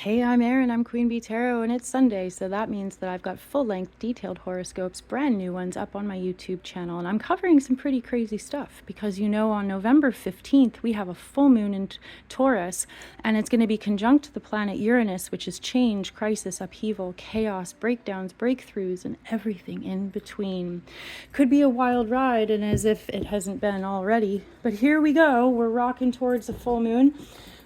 Hey, I'm Erin, I'm Queen Bee Tarot, and it's Sunday, so that means that I've got full-length detailed horoscopes, brand new ones, up on my YouTube channel, and I'm covering some pretty crazy stuff, because you know on November 15th, we have a full moon in Taurus, and it's going to be conjunct the planet Uranus, which is change, crisis, upheaval, chaos, breakdowns, breakthroughs, and everything in between. Could be a wild ride, and as if it hasn't been already, but here we go, we're rocking towards a full moon.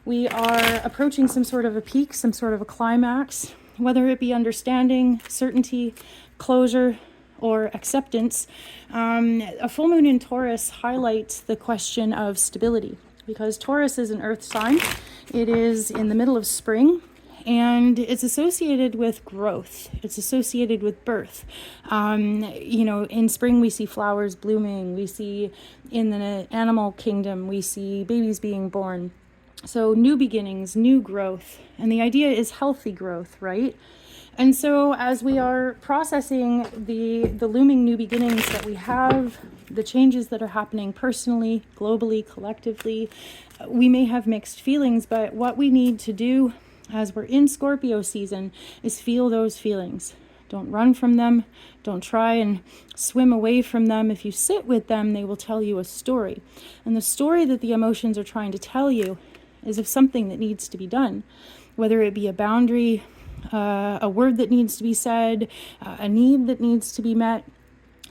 We are approaching some sort of a peak, some sort of a climax, whether it be understanding, certainty, closure, or acceptance. A full moon in Taurus highlights the question of stability, because Taurus is an earth sign. It is in the middle of spring, and it's associated with growth. It's associated with birth. In spring we see flowers blooming. We see in the animal kingdom, we see babies being born. So new beginnings, new growth, and the idea is healthy growth, right? And so as we are processing the looming new beginnings that we have, the changes that are happening personally, globally, collectively, we may have mixed feelings, but what we need to do as we're in Scorpio season is feel those feelings. Don't run from them. Don't try and swim away from them. If you sit with them, they will tell you a story. And the story that the emotions are trying to tell you is of something that needs to be done, whether it be a boundary, a word that needs to be said, a need that needs to be met.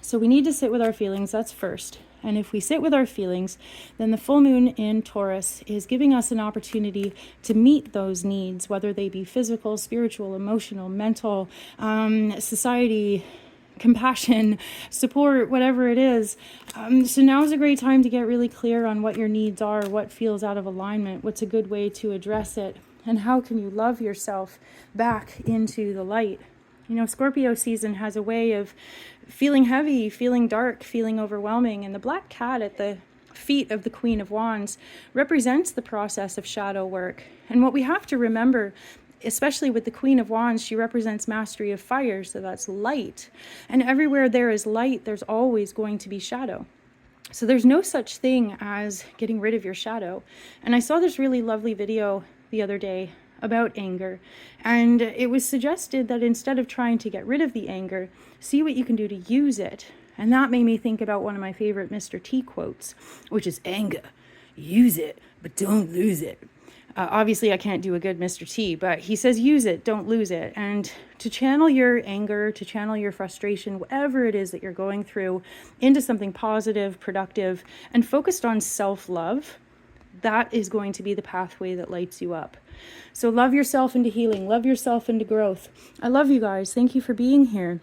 So we need to sit with our feelings, that's first. And if we sit with our feelings, then the full moon in Taurus is giving us an opportunity to meet those needs, whether they be physical, spiritual, emotional, mental, society, compassion, support, whatever it is. So now is a great time to get really clear on what your needs are, what feels out of alignment, what's a good way to address it, and how can you love yourself back into the light. You know, Scorpio season has a way of feeling heavy, feeling dark, feeling overwhelming, and the black cat at the feet of the Queen of Wands represents the process of shadow work. And what we have to remember, especially with the Queen of Wands, she represents mastery of fire, so that's light. And everywhere there is light, there's always going to be shadow. So there's no such thing as getting rid of your shadow. And I saw this really lovely video the other day about anger, and it was suggested that instead of trying to get rid of the anger, see what you can do to use it. And that made me think about one of my favorite Mr. T quotes, which is anger, use it, but don't lose it. Obviously, I can't do a good Mr. T, but he says use it, don't lose it. And to channel your anger, to channel your frustration, whatever it is that you're going through, into something positive, productive, and focused on self-love, that is going to be the pathway that lights you up. So love yourself into healing, love yourself into growth. I love you guys. Thank you for being here.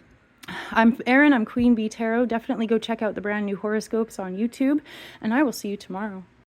I'm Erin, I'm Queen Bee Tarot. Definitely go check out the brand new horoscopes on YouTube, and I will see you tomorrow.